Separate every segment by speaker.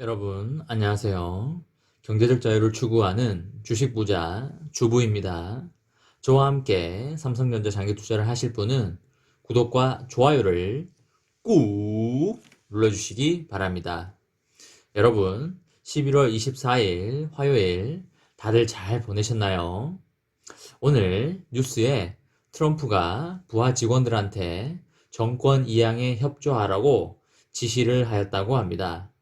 Speaker 1: 여러분, 안녕하세요. 경제적 자유를 추구하는 주식 부자 주부입니다. 저와 함께 삼성전자 장기 투자를 하실 분은 구독과 좋아요를 꾹 눌러주시기 바랍니다. 여러분, 11월 24일 화요일 다들 잘 보내셨나요? 오늘 뉴스에 트럼프가 부하 직원들한테 정권 이양에 협조하라고 지시를 하였다고 합니다.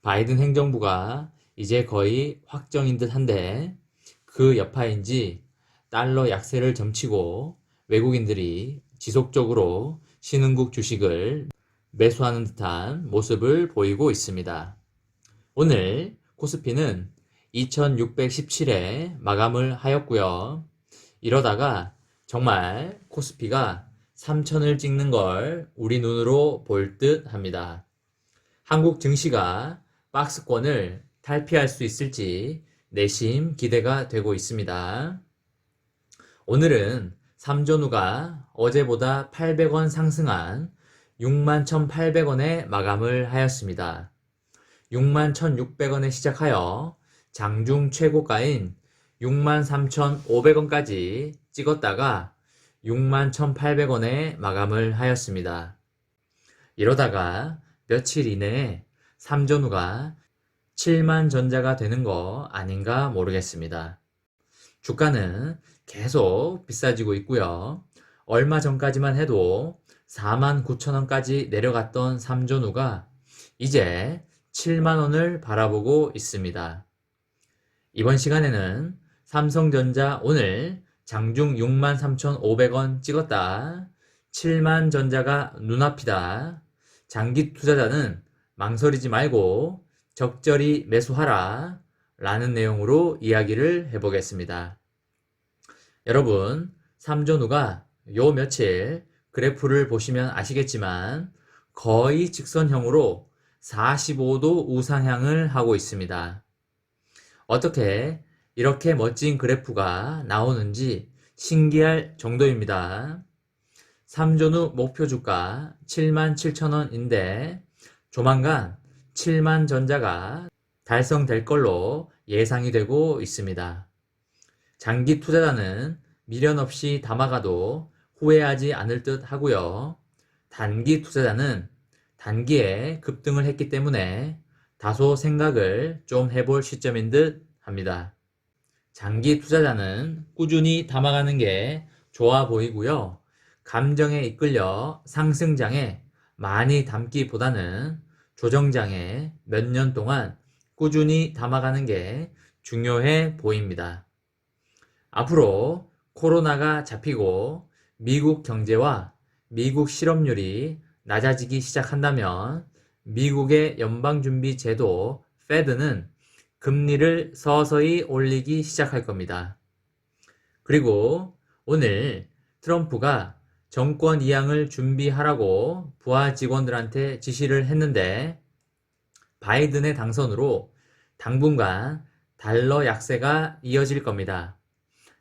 Speaker 1: 바이든 행정부가 이제 거의 확정인 듯 한데 그 여파인지 달러 약세를 점치고 외국인들이 지속적으로 신흥국 주식을 매수하는 듯한 모습을 보이고 있습니다. 오늘 코스피는 2617에 마감을 하였고요. 이러다가 정말 코스피가 3000을 찍는 걸 우리 눈으로 볼 듯 합니다. 한국 증시가 박스권을 탈피할 수 있을지 내심 기대가 되고 있습니다. 오늘은 삼전후가 어제보다 800원 상승한 61,800원에 마감을 하였습니다. 61,600원에 시작하여 장중 최고가인 63,500원까지 찍었다가 61,800원에 마감을 하였습니다. 이러다가 며칠 이내에 삼전후가 7만 전자가 되는 거 아닌가 모르겠습니다. 주가는 계속 비싸지고 있고요. 얼마 전까지만 해도 4만 9천 원까지 내려갔던 삼전후가 이제 7만 원을 바라보고 있습니다. 이번 시간에는 삼성전자 오늘 장중 63,500원 찍었다. 7만 전자가 눈앞이다. 장기 투자자는 망설이지 말고 적절히 매수하라 라는 내용으로 이야기를 해보겠습니다. 여러분, 삼전후가 요 며칠 그래프를 보시면 아시겠지만 거의 직선형으로 45도 우상향을 하고 있습니다. 어떻게 이렇게 멋진 그래프가 나오는지 신기할 정도입니다. 삼전후 목표 주가 77,000원인데 조만간 7만 전자가 달성될 걸로 예상이 되고 있습니다. 장기 투자자는 미련 없이 담아가도 후회하지 않을 듯 하고요. 단기 투자자는 단기에 급등을 했기 때문에 다소 생각을 좀 해볼 시점인 듯 합니다. 장기 투자자는 꾸준히 담아가는 게 좋아 보이고요. 감정에 이끌려 상승장에 많이 담기보다는 조정장에 몇 년 동안 꾸준히 담아가는 게 중요해 보입니다. 앞으로 코로나가 잡히고 미국 경제와 미국 실업률이 낮아지기 시작한다면 미국의 연방준비제도 페드는 금리를 서서히 올리기 시작할 겁니다. 그리고 오늘 트럼프가 정권 이양을 준비하라고 부하 직원들한테 지시를 했는데 바이든의 당선으로 당분간 달러 약세가 이어질 겁니다.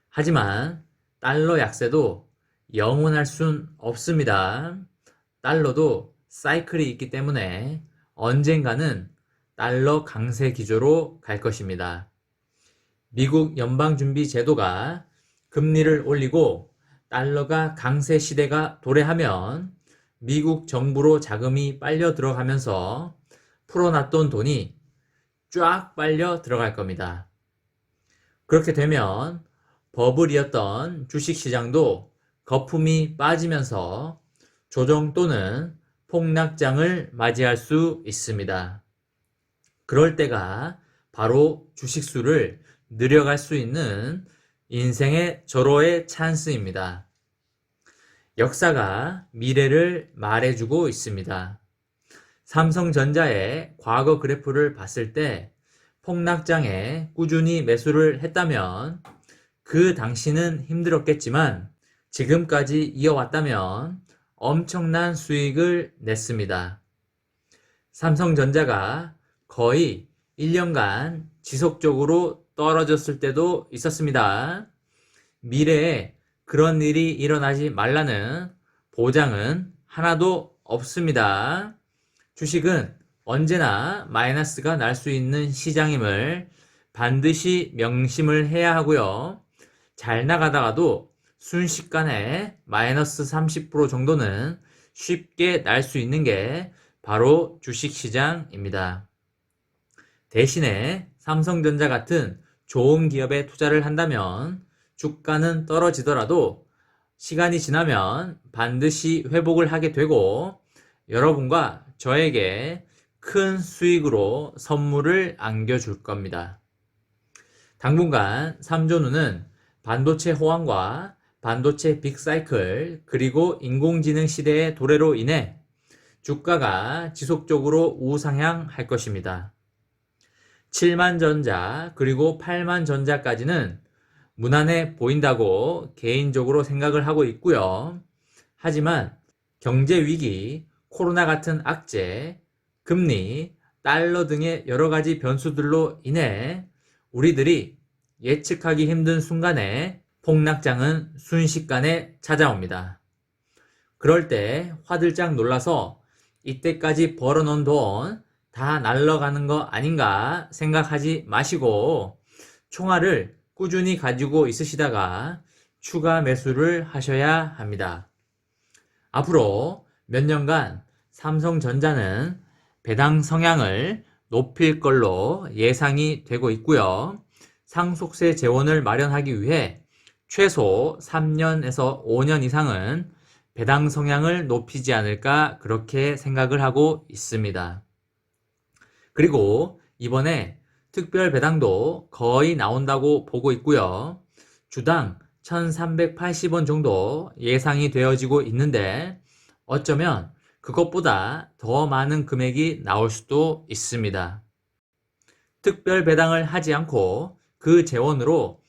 Speaker 1: 하지만 달러 약세도 영원할 순 없습니다. 달러도 사이클이 있기 때문에 언젠가는 달러 강세 기조로 갈 것입니다. 미국 연방준비제도가 금리를 올리고 달러가 강세 시대가 도래하면 미국 정부로 자금이 빨려 들어가면서 풀어놨던 돈이 쫙 빨려 들어갈 겁니다. 그렇게 되면 버블이었던 주식시장도 거품이 빠지면서 조정 또는 폭락장을 맞이할 수 있습니다. 그럴 때가 바로 주식수를 늘려갈 수 있는 인생의 절호의 찬스입니다. 역사가 미래를 말해주고 있습니다. 삼성전자의 과거 그래프를 봤을 때 폭락장에 꾸준히 매수를 했다면 그 당시는 힘들었겠지만 지금까지 이어왔다면 엄청난 수익을 냈습니다. 삼성전자가 거의 1년간 지속적으로 떨어졌을 때도 있었습니다. 미래에 그런 일이 일어나지 말라는 보장은 하나도 없습니다. 주식은 언제나 마이너스가 날 수 있는 시장임을 반드시 명심을 해야 하고요. 잘 나가다가도 순식간에 마이너스 30% 정도는 쉽게 날 수 있는 게 바로 주식시장입니다. 대신에 삼성전자 같은 좋은 기업에 투자를 한다면 주가는 떨어지더라도 시간이 지나면 반드시 회복을 하게 되고 여러분과 저에게 큰 수익으로 선물을 안겨줄 겁니다. 당분간 삼존우는 반도체 호황과 반도체 빅사이클 그리고 인공지능 시대의 도래로 인해 주가가 지속적으로 우상향할 것입니다. 7만 전자 그리고 8만 전자까지는 무난해 보인다고 개인적으로 생각을 하고 있고요. 하지만 경제 위기, 코로나 같은 악재, 금리, 달러 등의 여러 가지 변수들로 인해 우리들이 예측하기 힘든 순간에 폭락장은 순식간에 찾아옵니다. 그럴 때 화들짝 놀라서 이때까지 벌어놓은 돈 다 날아가는 거 아닌가 생각하지 마시고 총알을 꾸준히 가지고 있으시다가 추가 매수를 하셔야 합니다. 앞으로 몇 년간 삼성전자는 배당 성향을 높일 걸로 예상이 되고 있고요. 상속세 재원을 마련하기 위해 최소 3년에서 5년 이상은 배당 성향을 높이지 않을까 그렇게 생각을 하고 있습니다. 그리고 이번에 특별 배당도 거의 나온다고 보고 있고요. 주당 1,380원 정도 예상이 되어지고 있는데 어쩌면 그것보다 더 많은 금액이 나올 수도 있습니다. 특별 배당을 하지 않고 그 재원으로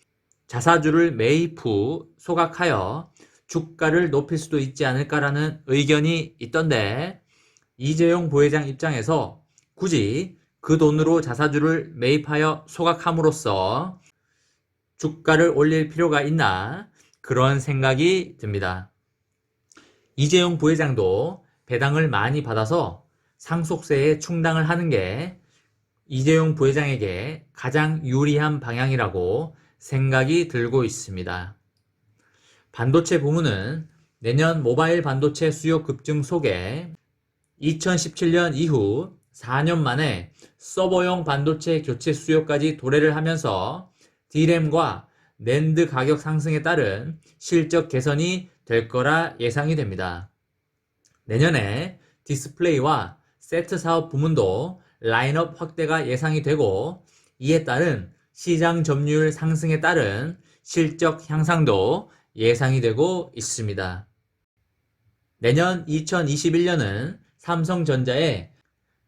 Speaker 1: 자사주를 매입 후 소각하여 주가를 높일 수도 있지 않을까라는 의견이 있던데 이재용 부회장 입장에서 굳이 그 돈으로 자사주를 매입하여 소각함으로써 주가를 올릴 필요가 있나 그런 생각이 듭니다. 이재용 부회장도 배당을 많이 받아서 상속세에 충당을 하는 게 이재용 부회장에게 가장 유리한 방향이라고 생각이 들고 있습니다. 반도체 부문은 내년 모바일 반도체 수요 급증 속에 2017년 이후 4년 만에 서버용 반도체 교체 수요까지 도래를 하면서 D램과 낸드 가격 상승에 따른 실적 개선이 될 거라 예상이 됩니다. 내년에 디스플레이와 세트 사업 부문도 라인업 확대가 예상이 되고 이에 따른 시장 점유율 상승에 따른 실적 향상도 예상이 되고 있습니다. 내년 2021년은 삼성전자의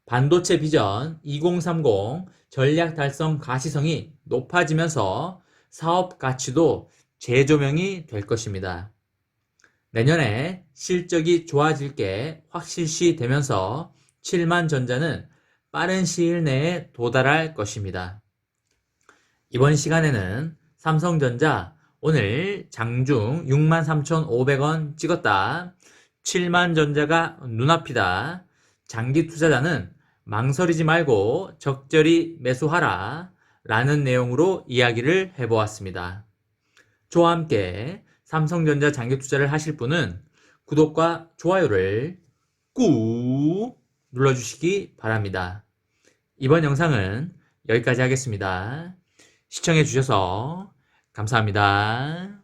Speaker 1: 반도체 비전 2030 전략 달성 가시성이 높아지면서 사업 가치도 재조명이 될 것입니다. 내년에 실적이 좋아질 게 확실시 되면서 7만 전자는 빠른 시일 내에 도달할 것입니다. 이번 시간에는 삼성전자 오늘 장중 63,500원 찍었다. 7만 전자가 눈앞이다. 장기 투자자는 망설이지 말고 적절히 매수하라 라는 내용으로 이야기를 해보았습니다. 저와 함께 삼성전자 장기 투자를 하실 분은 구독과 좋아요를 꾹 눌러주시기 바랍니다. 이번 영상은 여기까지 하겠습니다. 시청해 주셔서 감사합니다.